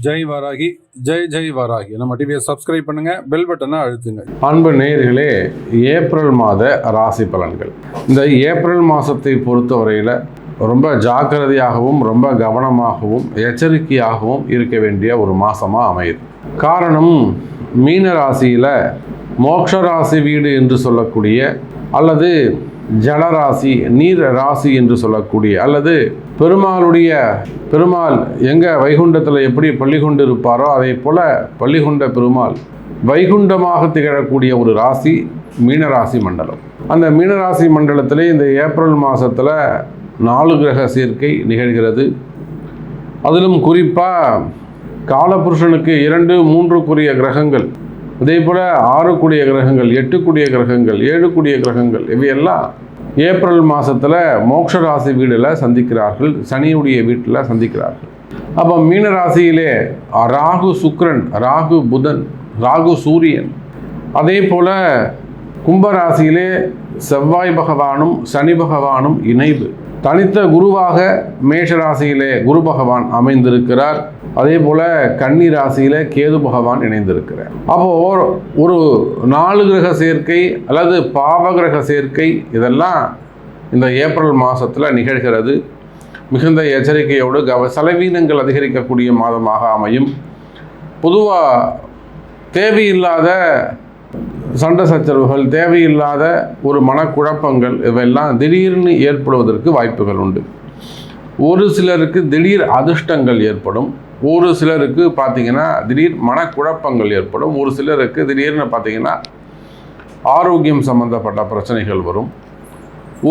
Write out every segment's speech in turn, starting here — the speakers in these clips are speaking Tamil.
ஜெய் வாராகி, ஜெய் ஜெய் வாராகி. நம்ம டிவியை சப்ஸ்கிரைப் பண்ணுங்க, பெல் பட்டனை அழுத்துங்க. அன்பு நேயர்களே, ஏப்ரல் மாத ராசி பலன்கள். இந்த ஏப்ரல் மாதத்தை பொறுத்தவரையில் ரொம்ப ஜாக்கிரதையாகவும் ரொம்ப கவனமாகவும் எச்சரிக்கையாகவும் இருக்க வேண்டிய ஒரு மாதமாக அமையுது. காரணம், மீன ராசியில் மோட்ச ராசி வீடு என்று சொல்லக்கூடிய அல்லது ஜலராசி நீர் ராசி என்று சொல்லக்கூடிய அல்லது பெருமாள் எங்கே வைகுண்டத்தில் எப்படி பள்ளி கொண்டு இருப்பாரோ அதே போல் பள்ளிகொண்ட பெருமாள் வைகுண்டமாக திகழக்கூடிய ஒரு ராசி மீனராசி மண்டலம். அந்த மீனராசி மண்டலத்திலே இந்த ஏப்ரல் மாதத்தில் 4 கிரக சேர்க்கை நிகழ்கிறது. அதிலும் குறிப்பாக காலபுருஷனுக்கு 2, 3 கிரகங்கள், அதே போல் 6 கிரகங்கள், 8 கிரகங்கள், 7 கிரகங்கள் இவையெல்லாம் ஏப்ரல் மாதத்தில் மோட்ச ராசி வீடில் சந்திக்கிறார்கள், சனியுடைய வீட்டில் சந்திக்கிறார்கள். அப்போ மீன ராசியிலே ராகு சுக்கிரன், ராகு புதன், ராகு சூரியன், அதே போல் கும்பராசியிலே செவ்வாய் பகவானும் சனி பகவானும் இணைவு. தனித்த குருவாக மேஷ ராசியிலே குரு பகவான் அமைந்திருக்கிறார். அதே போல் கன்னி ராசியில் கேது பகவான் இணைந்திருக்கிறார். அப்போது ஒரு 4 கிரக சேர்க்கை அல்லது பாவ கிரக சேர்க்கை இதெல்லாம் இந்த ஏப்ரல் மாதத்தில் நிகழ்கிறது. மிகுந்த எச்சரிக்கையோடு செலவீனங்கள் அதிகரிக்கக்கூடிய மாதமாக அமையும். பொதுவாக தேவையில்லாத சண்டை சச்சரவுகள், தேவையில்லாத ஒரு மனக்குழப்பங்கள் இவையெல்லாம் திடீர்னு ஏற்படுவதற்கு வாய்ப்புகள் உண்டு. ஒரு சிலருக்கு திடீர் அதிர்ஷ்டங்கள் ஏற்படும், ஒரு சிலருக்கு பார்த்திங்கன்னா திடீர் மனக்குழப்பங்கள் ஏற்படும், ஒரு சிலருக்கு திடீர்னு பார்த்திங்கன்னா ஆரோக்கியம் சம்பந்தப்பட்ட பிரச்சனைகள் வரும்.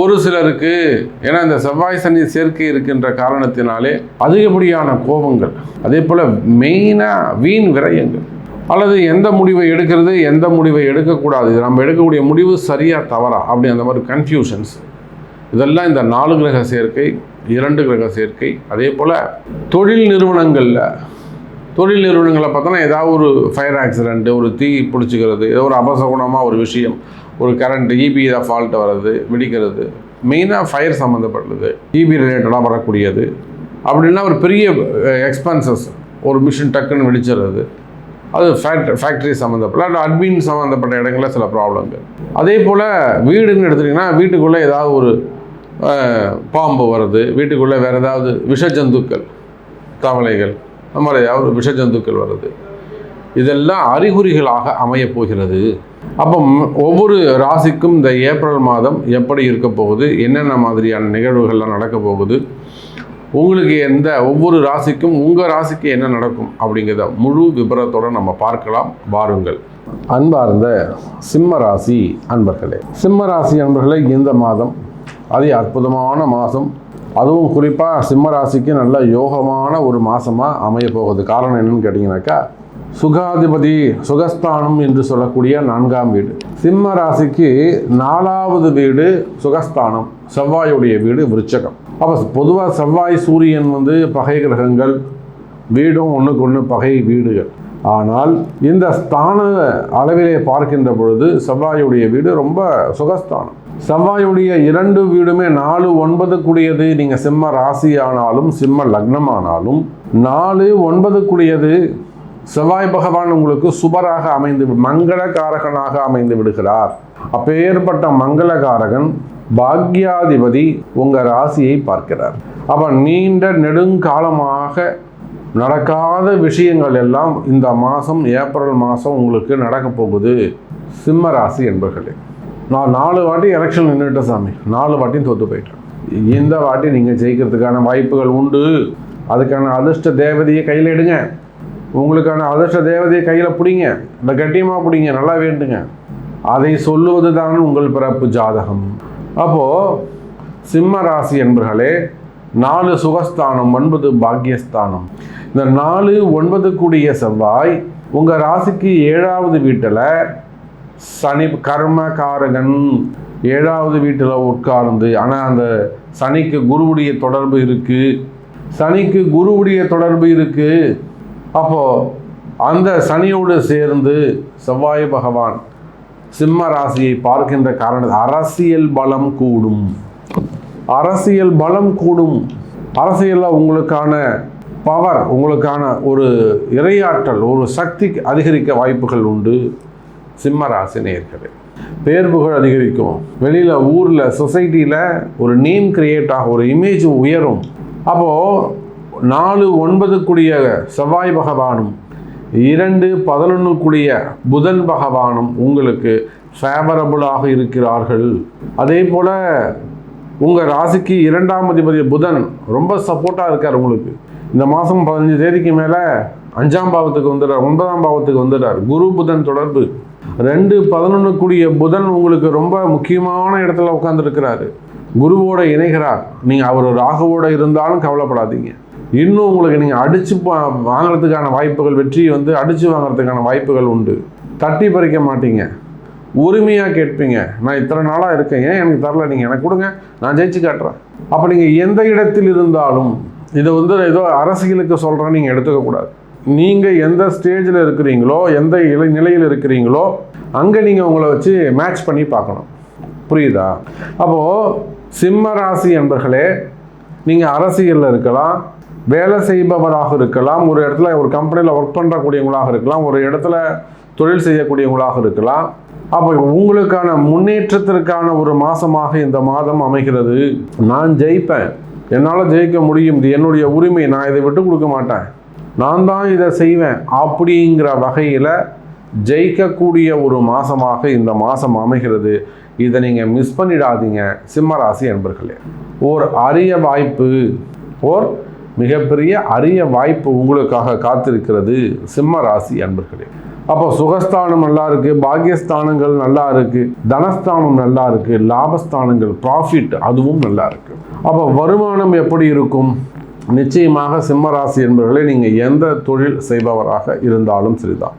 ஒரு சிலருக்கு ஏன்னா இந்த செவ்வாய் சனி சேர்க்கை இருக்கின்ற காரணத்தினாலே அதிகப்படியான கோபங்கள், அதே போல் மெயினாக வீண் விரயங்கள், அல்லது எந்த முடிவை எடுக்கிறது எந்த முடிவை எடுக்கக்கூடாது, நம்ம எடுக்கக்கூடிய முடிவு சரியா தவறா அப்படி அந்த மாதிரி கன்ஃபியூஷன்ஸ், இதெல்லாம் இந்த 4 கிரக சேர்க்கை, 2 கிரக சேர்க்கை. அதே போல் தொழில் நிறுவனங்களை பார்த்தோன்னா ஏதாவது ஒரு ஃபயர் ஆக்சிடென்ட், ஒரு தீ பிடிச்சிக்கிறது, ஏதோ ஒரு அபசகுணமாக ஒரு விஷயம், ஒரு கரண்ட் இபி ஃபால்ட் வர்றது, வெடிக்கிறது, மெயினாக ஃபயர் சம்மந்தப்பட்டது, இபி ரிலேட்டடாக வரக்கூடியது. அப்படின்னா ஒரு பெரிய எக்ஸ்பென்சஸ், ஒரு மிஷின் டக்குன்னு வெடிச்சிடுறது, அது ஃபேக்ட்ரி சம்மந்தப்பட்ட அட்மின் சம்மந்தப்பட்ட இடங்களில் சில ப்ராப்ளங்கள். அதே போல் வீடுன்னு எடுத்துட்டிங்கன்னா வீட்டுக்குள்ளே ஏதாவது ஒரு பாம்பு வருது, வீட்டுக்குள்ளே வேறு ஏதாவது விஷஜந்துக்கள், தவளைகள், அந்த மாதிரி ஏதாவது விஷஜந்துக்கள் வருது, இதெல்லாம் அறிகுறிகளாக அமையப் போகிறது. அப்போ ஒவ்வொரு ராசிக்கும் இந்த ஏப்ரல் மாதம் எப்படி இருக்க போகுது, என்னென்ன மாதிரியான நிகழ்வுகள்லாம் நடக்க போகுது, உங்களுக்கு ஒவ்வொரு ராசிக்கும் உங்கள் ராசிக்கு என்ன நடக்கும் அப்படிங்கிறத முழு விபரத்தோடு நம்ம பார்க்கலாம். வாருங்கள். அன்பார்ந்த சிம்ம ராசி அன்பர்களே, இந்த மாதம் அதே அற்புதமான மாதம், அதுவும் குறிப்பாக சிம்ம ராசிக்கு நல்ல யோகமான ஒரு மாதமாக அமைய போகுது. காரணம் என்னன்னு கேட்டிங்கனாக்கா, சுகாதிபதி சுகஸ்தானம் என்று சொல்லக்கூடிய 4ஆம் வீடு, சிம்ம ராசிக்கு 4வது வீடு சுகஸ்தானம், செவ்வாயுடைய வீடு விருச்சகம். அப்போ பொதுவாக செவ்வாய் சூரியன் பகை கிரகங்கள், வீடும் ஒன்றுக்கு ஒன்று பகை வீடுகள். ஆனால் இந்த ஸ்தான அளவிலே பார்க்கின்ற பொழுது செவ்வாயுடைய வீடு ரொம்ப சுகஸ்தானம். செவ்வாயுடைய 2 வீடுமே 4, 9 கூடியது. நீங்கள் சிம்ம ராசி ஆனாலும் சிம்ம லக்னம் ஆனாலும் 4, 9 கூடியது. செவ்வாய் பகவான் உங்களுக்கு சுபராக அமைந்து மங்களகாரகனாக அமைந்து விடுகிறார். அப்பேற்பட்ட மங்களகாரகன் பாக்யாதிபதி உங்கள் ராசியை பார்க்கிறார். அப்போ நீண்ட நெடுங்காலமாக நடக்காத விஷயங்கள் எல்லாம் இந்த மாதம் ஏப்ரல் மாதம் உங்களுக்கு நடக்க போகுது. சிம்ம ராசி என்பர்களே, நான் 4 வாட்டி எலெக்ஷன் நின்றுட்டேன் சாமி, 4 வாட்டியும் தோற்று போயிட்டேன். இந்த வாட்டி நீங்கள் ஜெயிக்கிறதுக்கான வாய்ப்புகள் உண்டு. அதுக்கான அதிர்ஷ்ட தேவதையை கையில் எடுங்க, உங்களுக்கான அதிர்ஷ்ட தேவதையை கையில் பிடிங்க, இந்த கட்டியமாக பிடிங்க, நல்லா வேண்டுங்க. அதை சொல்லுவது தான் உங்கள் பிறப்பு ஜாதகம். அப்போது சிம்ம ராசி என்பர்களே, 4 சுகஸ்தானம், 9 பாக்யஸ்தானம். இந்த 4, 9 கூடிய செவ்வாய் உங்கள் ராசிக்கு 7வது வீட்டில் சனி கர்மகாரகன் 7வது வீட்டில் உட்கார்ந்து, ஆனால் அந்த சனிக்கு குருவுடைய தொடர்பு இருக்குது. அப்போது அந்த சனியோடு சேர்ந்து செவ்வாய் பகவான் சிம்ம ராசியை பார்க்கின்ற காரணம் அரசியல் பலம் கூடும். அரசியலில் உங்களுக்கான பவர், உங்களுக்கான ஒரு இறையாற்றல், ஒரு சக்தி அதிகரிக்க வாய்ப்புகள் உண்டு. சிம்ம ராசி நேயர்களே, பேர் புகழ் அதிகரிக்கும். வெளியில், ஊரில், சொசைட்டியில் ஒரு நேம் கிரியேட் ஆகும், ஒரு இமேஜ் உயரும். அப்போது 4-9 செவ்வாய் பகவானும் 2-11 புதன் பகவானும் உங்களுக்கு ஃபேவரபுளாக இருக்கிறார்கள். அதே போல் உங்கள் ராசிக்கு 2ஆம் அதிபதி புதன் ரொம்ப சப்போர்ட்டாக இருக்கார் உங்களுக்கு. இந்த மாதம் 15 தேதிக்கு மேலே 5ஆம் பாவத்துக்கு வந்துடுறார், 9ஆம் பாவத்துக்கு வந்துடுறார். குரு புதன் தொடர்பு 2-11 புதன் உங்களுக்கு ரொம்ப முக்கியமான இடத்துல உட்காந்துருக்கிறாரு. குருவோட இணைகிறார். நீங்கள் அவர் ராகுவோட இருந்தாலும் கவலைப்படாதீங்க. இன்னும் உங்களுக்கு நீங்கள் அடித்து வாங்கிறதுக்கான வாய்ப்புகள், வெற்றியை அடித்து வாங்கிறதுக்கான வாய்ப்புகள் உண்டு. தட்டி பறிக்க மாட்டீங்க, உரிமையாக கேட்பீங்க. நான் இத்தனை நாளாக இருக்கேன், ஏன் எனக்கு தரல, நீங்கள் எனக்கு கொடுங்க, நான் ஜெயிச்சு காட்டுறேன். அப்போ நீங்கள் எந்த இடத்தில் இருந்தாலும், இதை ஏதோ அரசியலுக்கு சொல்கிறேன்னு நீங்கள் எடுத்துக்கக்கூடாது. நீங்கள் எந்த ஸ்டேஜில் இருக்கிறீங்களோ, எந்த நிலையில் இருக்கிறீங்களோ, அங்கே நீங்கள் உங்களை வச்சு மேட்ச் பண்ணி பார்க்கணும். புரியுதா? அப்போது சிம்ம ராசி என்பர்களே, நீங்கள் அரசியலில் இருக்கலாம், வேலை செய்பவராக இருக்கலாம், ஒரு இடத்துல ஒரு கம்பெனியில் ஒர்க் பண்ணக்கூடியவங்களாக இருக்கலாம், ஒரு இடத்துல தொழில் செய்யக்கூடியவங்களாக இருக்கலாம். அப்போ உங்களுக்கான முன்னேற்றத்திற்கான ஒரு மாதமாக இந்த மாதம் அமைகிறது. நான் ஜெயிப்பேன், என்னால் ஜெயிக்க முடியும், இது என்னுடைய உரிமை, நான் இதை விட்டு கொடுக்க மாட்டேன், நான் தான் இதை செய்வேன் அப்படிங்கிற வகையில் ஜெயிக்கக்கூடிய ஒரு மாதமாக இந்த மாதம் அமைகிறது. இதை நீங்கள் மிஸ் பண்ணிடாதீங்க சிம்மராசி என்பர்களே. ஓர் அரிய வாய்ப்பு, ஓர் மிகப்பெரிய அரிய வாய்ப்பு உங்களுக்காக காத்திருக்கிறது சிம்ம ராசி அன்பர்களே. அப்போ சுகஸ்தானம் நல்லா இருக்குது, பாக்கியஸ்தானங்கள் நல்லா இருக்குது, தனஸ்தானம் நல்லா இருக்குது, லாபஸ்தானங்கள் ப்ராஃபிட் அதுவும் நல்லா இருக்குது. அப்போ வருமானம் எப்படி இருக்கும்? நிச்சயமாக சிம்ம ராசி என்பவர்களே, நீங்கள் எந்த தொழில் செய்பவராக இருந்தாலும் சரிதான்.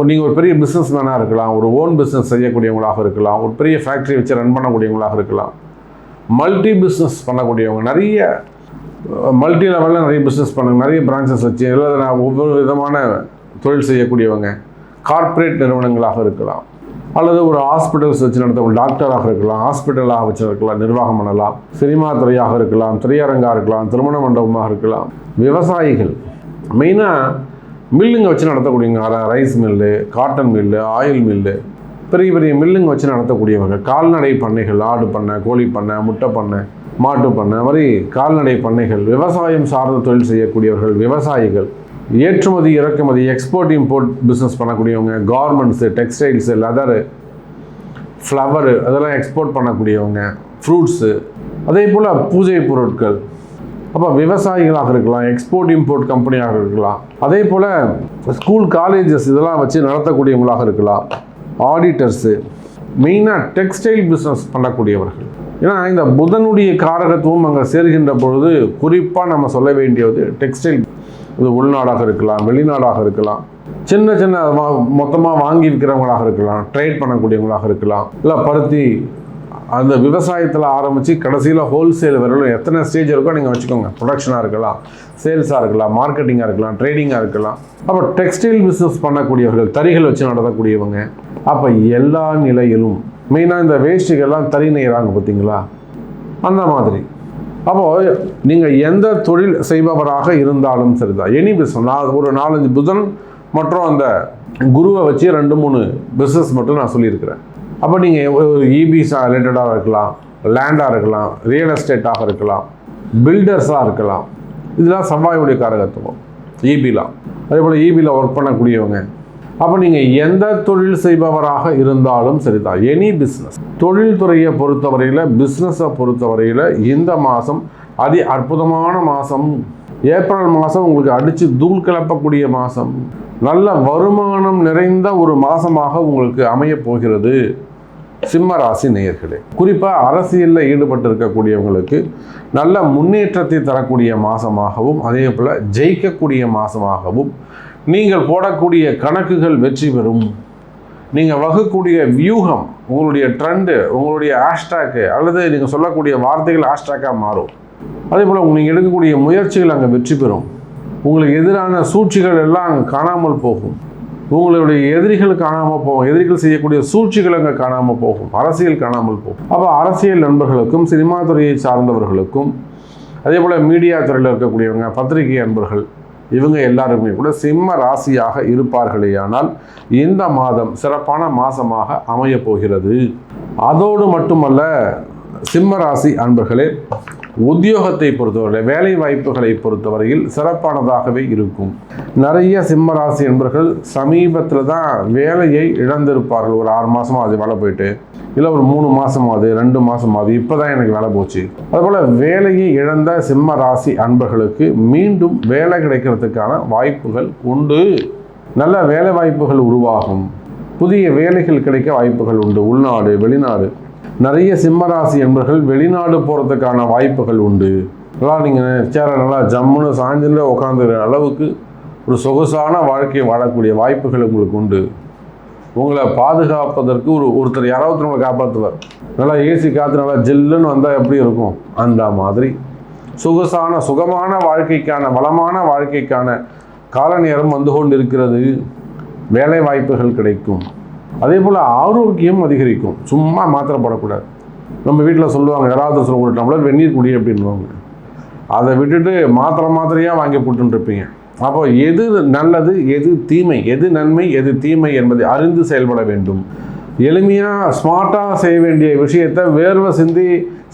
நீங்கள் ஒரு பெரிய பிஸ்னஸ் மேனாக இருக்கலாம், ஒரு ஓன் பிஸ்னஸ் செய்யக்கூடியவங்களாக இருக்கலாம், ஒரு பெரிய ஃபேக்ட்ரி வச்சு ரன் பண்ணக்கூடியவங்களாக இருக்கலாம், மல்டி பிஸ்னஸ் பண்ணக்கூடியவங்க, நிறைய மல்டி லெவலில் நிறைய பிஸ்னஸ் பண்ணுங்க, நிறைய பிரான்ச்சஸ் வச்சு ஒவ்வொரு விதமான தொழில் செய்யக்கூடியவங்க, கார்ப்பரேட் நிறுவனங்களாக இருக்கலாம், அல்லது ஒரு ஹாஸ்பிட்டல்ஸ் வச்சு நடத்த டாக்டராக இருக்கலாம், ஹாஸ்பிட்டலாக வச்சு இருக்கலாம், நிர்வாகம் பண்ணலாம், சினிமா துறையாக இருக்கலாம், திரையரங்காக இருக்கலாம், திருமண மண்டபமாக இருக்கலாம், விவசாயிகள் மெயினாக மில்லுங்க வச்சு நடத்தக்கூடியவங்க, rice mill, cotton mill, oil mill, பெரிய பெரிய மில்லுங்க வச்சு நடத்தக்கூடியவங்க, கால்நடை பண்ணைகள், ஆடு பண்ணை, கோழி பண்ணை, முட்டை பண்ணை, மாட்டு பண்ணை, மாதிரி கால்நடை பண்ணைகள், விவசாயம் சார்ந்த தொழில் செய்யக்கூடியவர்கள், விவசாயிகள், ஏற்றுமதி இறக்குமதி, எக்ஸ்போர்ட் இம்போர்ட் பிஸ்னஸ் பண்ணக்கூடியவங்க, கார்மெண்ட்ஸு, டெக்ஸ்டைல்ஸு, லெதரு, ஃப்ளவரு அதெல்லாம் எக்ஸ்போர்ட் பண்ணக்கூடியவங்க, ஃப்ரூட்ஸு, அதே போல் பூஜை பொருட்கள். அப்போ விவசாயிகளாக இருக்கலாம், எக்ஸ்போர்ட் இம்போர்ட் கம்பெனியாக இருக்கலாம், அதே போல் ஸ்கூல் காலேஜஸ் இதெல்லாம் வச்சு நடத்தக்கூடியவங்களாக இருக்கலாம், ஆடிட்டர்ஸு, மெயினாக டெக்ஸ்டைல் பிஸ்னஸ் பண்ணக்கூடியவர்கள். ஏன்னா இந்த புதனுடைய காரகத்துவம் அங்கே சேர்கின்ற பொழுது குறிப்பாக நம்ம சொல்ல வேண்டியது டெக்ஸ்டைல். இது உள்நாடாக இருக்கலாம், வெளிநாடாக இருக்கலாம், சின்ன சின்ன மொத்தமாக வாங்கி விற்கிறவங்களாக இருக்கலாம், ட்ரேட் பண்ணக்கூடியவங்களாக இருக்கலாம், இல்லை பருத்தி அந்த விவசாயத்தில் ஆரம்பித்து கடைசியில் ஹோல்சேல் வரையிலும் எத்தனை ஸ்டேஜ் இருக்கோ நீங்கள் வச்சுக்கோங்க. ப்ரொடக்ஷனாக இருக்கலாம், சேல்ஸாக இருக்கலாம், மார்க்கெட்டிங்காக இருக்கலாம், ட்ரேடிங்காக இருக்கலாம். அப்போ டெக்ஸ்டைல் பிஸ்னஸ் பண்ணக்கூடியவர்கள், தறிகள் வச்சு நடத்தக்கூடியவங்க. அப்போ எல்லா நிலையிலும் மெயினாக இந்த வேஷ்டிகள்லாம் தறி நெய்கிறாங்க பார்த்தீங்களா, அந்த மாதிரி. அப்போது நீங்கள் எந்த தொழில் செய்பவராக இருந்தாலும் சரிதான், எனி பிஸ்னஸ். நான் ஒரு 4-5 புதன் மற்றும் அந்த குருவை வச்சு 2-3 பிஸ்னஸ் மட்டும் நான் சொல்லியிருக்கிறேன். அப்போ நீங்கள் ஒரு இபி ரிலேட்டடாக இருக்கலாம், லேண்டாக இருக்கலாம், ரியல் எஸ்டேட்டாக இருக்கலாம், பில்டர்ஸாக இருக்கலாம். இதெல்லாம் செவ்வாயுடைய காரகத்துவம். இபிலாம் அதே போல் இபியில் ஒர்க் பண்ணக்கூடியவங்க. அப்போ நீங்கள் எந்த தொழில் செய்பவராக இருந்தாலும் சரிதான், எனி பிஸ்னஸ். தொழில்துறையை பொறுத்தவரையில், பிஸ்னஸை பொறுத்தவரையில் இந்த மாதம் அதி அற்புதமான மாதம். ஏப்ரல் மாதம் உங்களுக்கு அடித்து தூள் கிளப்பக்கூடிய மாதம், நல்ல வருமானம் நிறைந்த ஒரு மாதமாக உங்களுக்கு அமையப் போகிறது சிம்ம ராசி நேயர்களே. குறிப்பாக அரசியலில் ஈடுபட்டு இருக்கக்கூடியவங்களுக்கு நல்ல முன்னேற்றத்தை தரக்கூடிய மாதமாகவும், அதே போல் ஜெயிக்கக்கூடிய மாதமாகவும், நீங்கள் போடக்கூடிய கணக்குகள் வெற்றி பெறும், நீங்கள் வகுக்கக்கூடிய வியூகம், உங்களுடைய ட்ரெண்டு, உங்களுடைய ஹேஷ்டேக்கு அல்லது நீங்கள் சொல்லக்கூடிய வார்த்தைகள் ஹேஷ்டேக்காக மாறும். அதே போல் நீங்கள் எடுக்கக்கூடிய முயற்சிகள் அங்கே வெற்றி பெறும். உங்களுக்கு எதிரான சூழ்ச்சிகள் எல்லாம் அங்கே காணாமல் போகும். உங்களுடைய எதிரிகள் காணாமல் போகும். எதிரிகள் செய்யக்கூடிய சூழ்ச்சிகள் அங்கே காணாமல் போகும். அரசியல் காணாமல் போகும். அப்போ அரசியல் நண்பர்களுக்கும், சினிமா துறையை சார்ந்தவர்களுக்கும், அதே போல் மீடியா துறையில் இருக்கக்கூடியவங்க, பத்திரிகை அன்பர்கள், இவங்க எல்லாருமே கூட சிம்ம ராசியாக இருப்பார்களேயானால் இந்த மாதம் சிறப்பான மாதமாக அமைய போகிறது. அதோடு மட்டுமல்ல, சிம்ம ராசி அன்பர்களே, உத்தியோகத்தை பொறுத்தவரை, வேலை வாய்ப்புகளை பொறுத்தவரையில் சிறப்பானதாகவே இருக்கும். நிறைய சிம்ம ராசி அன்பர்கள் சமீபத்தில் தான் வேலையை இழந்திருப்பார்கள். ஒரு 6 மாதமாக அது வேலை போயிட்டு, இல்லை ஒரு 3 மாதமாவது 2 மாதமாவது இப்போ தான் எனக்கு வேலை போச்சு. அதுபோல் வேலையை இழந்த சிம்ம ராசி அன்பர்களுக்கு மீண்டும் வேலை கிடைக்கிறதுக்கான வாய்ப்புகள் உண்டு. நல்ல வேலை வாய்ப்புகள் உருவாகும். புதிய வேலைகள் கிடைக்க வாய்ப்புகள் உண்டு. உள்நாடு, வெளிநாடு, நிறைய சிம்மராசி என்பர்கள் வெளிநாடு போகிறதுக்கான வாய்ப்புகள் உண்டு. நல்லா நீங்கள் சேர நல்லா ஜம்முன்னு சாய்ந்துல உட்காந்துக்கிற அளவுக்கு ஒரு சொகுசான வாழ்க்கையை வாழக்கூடிய வாய்ப்புகள் உங்களுக்கு உண்டு. உங்களை பாதுகாப்பதற்கு ஒருத்தர் யாராவது உங்களை காப்பாற்றுவார். நல்லா ஏசி காற்று நல்லா ஜில்லுன்னு வந்தால் எப்படி இருக்கும், அந்த மாதிரி சொகுசான சுகமான வாழ்க்கைக்கான, வளமான வாழ்க்கைக்கான கால நேரம் வந்து கொண்டு இருக்கிறது. வேலை வாய்ப்புகள் கிடைக்கும். அதே போல் ஆரோக்கியம் அதிகரிக்கும். சும்மா மாத்திரை போடக்கூடாது. நம்ம வீட்டில் சொல்லுவாங்க, யாராவது சொல்ல ஒரு டம்ளர் வெந்நீர் குடி அப்படின்வாங்க. அதை விட்டுட்டு மாத்திரையாக வாங்கி போட்டுருப்பீங்க. அப்போ எது நல்லது, எது தீமை, எது நன்மை, எது தீமை என்பதை அறிந்து செயல்பட வேண்டும். எளிமையாக ஸ்மார்ட்டாக செய்ய வேண்டிய விஷயத்தை வேர்வை சிந்தி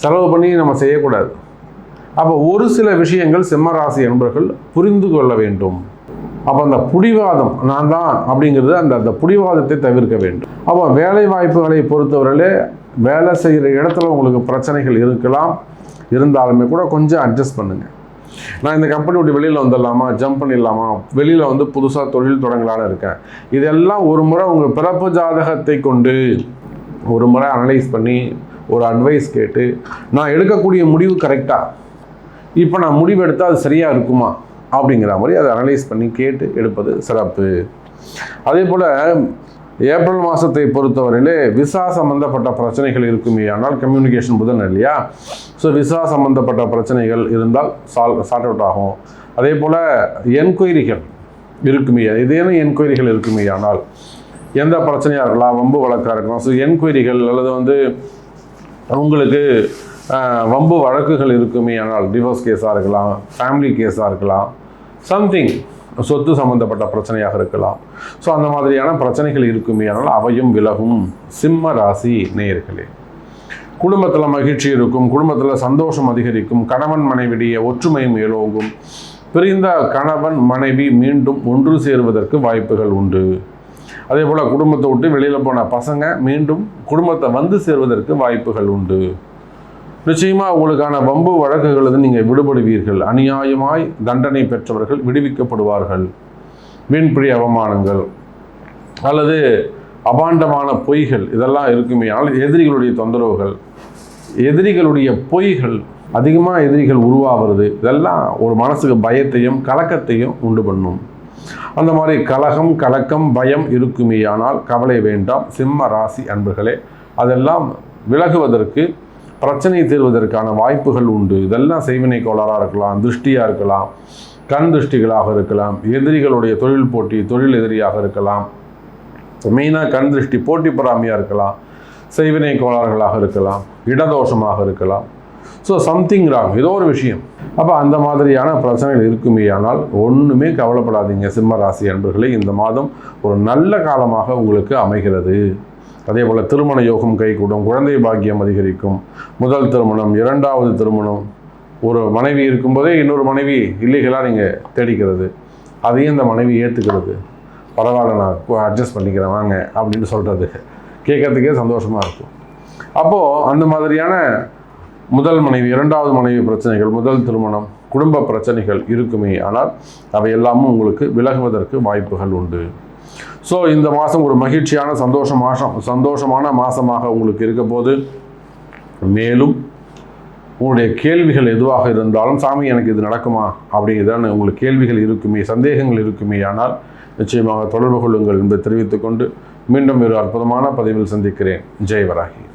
செலவு பண்ணி நம்ம செய்யக்கூடாது. அப்போ ஒரு சில விஷயங்கள் சிம்மராசி என்பவர்கள் புரிந்து கொள்ள வேண்டும். அப்போ அந்த புடிவாதம், நான் தான் அப்படிங்கிறது, அந்த புடிவாதத்தை தவிர்க்க வேண்டும். அப்போ வேலை வாய்ப்புகளை பொறுத்தவரையிலே வேலை செய்கிற இடத்துல உங்களுக்கு பிரச்சனைகள் இருக்கலாம். இருந்தாலுமே கூட கொஞ்சம் அட்ஜஸ்ட் பண்ணுங்கள். நான் இந்த கம்பெனி விட்டு வெளியில் வந்துடலாமா, ஜம்ப் பண்ணிடலாமா, வெளியில் வந்து புதுசாக தொழில் தொடங்கலான்னு இருக்கேன். இதெல்லாம் ஒரு முறை உங்கள் பிறப்பு ஜாதகத்தை கொண்டு ஒரு முறை அனலைஸ் பண்ணி ஒரு அட்வைஸ் கேட்டு, நான் எடுக்கக்கூடிய முடிவு கரெக்டாக, இப்போ நான் முடிவு எடுத்தால் அது சரியாக இருக்குமா அப்படிங்கிற மாதிரி அதை அனலைஸ் பண்ணி கேட்டு எடுப்பது சிறப்பு. அதே போல் ஏப்ரல் மாதத்தை பொறுத்தவரையிலே விசா சம்மந்தப்பட்ட பிரச்சனைகள் இருக்குமே ஆனால், கம்யூனிகேஷன் புதன் இல்லையா, ஸோ விசா சம்மந்தப்பட்ட பிரச்சனைகள் இருந்தால் சார்ட் அவுட் ஆகும். அதே போல் என்கொயரிகள் இருக்குமே, ஏதேனும் என்கொயரிகள் இருக்குமே ஆனால், எந்த பிரச்சனையாக இருக்கலாம், வம்பு வழக்காக இருக்கலாம். ஸோ என்கொயரிகள் அல்லது வந்து உங்களுக்கு வம்பு வழக்குகள் இருக்குமே ஆனால், டிவோர்ஸ் கேஸாக இருக்கலாம், ஃபேமிலி கேஸாக இருக்கலாம், சம்திங் சொத்து சம்பந்தப்பட்ட பிரச்சனையாக இருக்கலாம். ஸோ அந்த மாதிரியான பிரச்சனைகள் இருக்குமே ஆனால் அவையும் விலகும். சிம்ம ராசி நேயர்களே, குடும்பத்தில் மகிழ்ச்சி இருக்கும், குடும்பத்தில் சந்தோஷம் அதிகரிக்கும், கணவன் மனைவிடைய ஒற்றுமை மேலோங்கும், பிரிந்த கணவன் மனைவி மீண்டும் ஒன்று சேருவதற்கு வாய்ப்புகள் உண்டு. அதே போல் குடும்பத்தை விட்டு வெளியில் போன பசங்க மீண்டும் குடும்பத்தை வந்து சேர்வதற்கு வாய்ப்புகள் உண்டு. நிச்சயமாக உங்களுக்கான வம்பு வழக்குகளது நீங்கள் விடுபடுவீர்கள். அநியாயமாய் தண்டனை பெற்றவர்கள் விடுவிக்கப்படுவார்கள். வீண்பிழி அவமானங்கள் அல்லது அபாண்டமான பொய்கள் இதெல்லாம் இருக்குமே ஆனால், எதிரிகளுடைய தொந்தரவுகள், எதிரிகளுடைய பொய்கள், அதிகமாக எதிரிகள் உருவாகிறது, இதெல்லாம் ஒரு மனசுக்கு பயத்தையும் கலக்கத்தையும் உண்டு பண்ணும். அந்த மாதிரி கலகம், கலக்கம், பயம் இருக்குமே ஆனால் கவலை வேண்டாம் சிம்ம ராசி அன்பர்களே. அதெல்லாம் விலகுவதற்கு, பிரச்சனை தீர்வதற்கான வாய்ப்புகள் உண்டு. இதெல்லாம் செய்வினை கோளாறாக இருக்கலாம், திருஷ்டியாக இருக்கலாம், கண் திருஷ்டிகளாக இருக்கலாம், எதிரிகளுடைய தொழில் போட்டி, தொழில் எதிரியாக இருக்கலாம், மெயினாக கண் திருஷ்டி போட்டி பொறாமையாக இருக்கலாம், செய்வினை கோளாறுகளாக இருக்கலாம், இடதோஷமாக இருக்கலாம். ஸோ சம்திங் ராங், ஏதோ ஒரு விஷயம். அப்போ அந்த மாதிரியான பிரச்சனைகள் இருக்குமே ஆனால் ஒன்றுமே கவலைப்படாதீங்க சிம்ம ராசி அன்பர்களே. இந்த மாதம் ஒரு நல்ல காலமாக உங்களுக்கு அமைகிறது. அதே போல் திருமண யோகம் கைகூடும், குழந்தை பாக்கியம் அதிகரிக்கும், முதல் திருமணம், இரண்டாவது திருமணம், ஒரு மனைவி இருக்கும்போதே இன்னொரு மனைவி இல்லீகலாக நீங்கள் தேடிக்கிறது, அதையும் இந்த மனைவி ஏற்றுக்கிறது, பரவாயில்ல நான் அட்ஜஸ்ட் பண்ணிக்கிறேன் வாங்க அப்படின்னு சொல்கிறது கேட்கறதுக்கே சந்தோஷமாக இருக்கும். அப்போது அந்த மாதிரியான முதல் மனைவி, இரண்டாவது மனைவி பிரச்சனைகள், முதல் திருமணம், குடும்ப பிரச்சனைகள் இருக்குமே ஆனால் அவை எல்லாமும் உங்களுக்கு விலகுவதற்கு வாய்ப்புகள் உண்டு. ஸோ இந்த மாதம் ஒரு மகிழ்ச்சியான சந்தோஷமான மாதமாக உங்களுக்கு இருக்க போது. மேலும் உங்களுடைய கேள்விகள் எதுவாக இருந்தாலும், சாமி எனக்கு இது நடக்குமா அப்படிங்கிறதான உங்களுக்கு கேள்விகள் இருக்குமே, சந்தேகங்கள் இருக்குமே ஆனால் நிச்சயமாக தொடர்பு கொள்ளுங்கள் என்பதை தெரிவித்துக்கொண்டு மீண்டும் ஒரு அற்புதமான பதிவில் சந்திக்கிறேன். ஜெய் வராகி.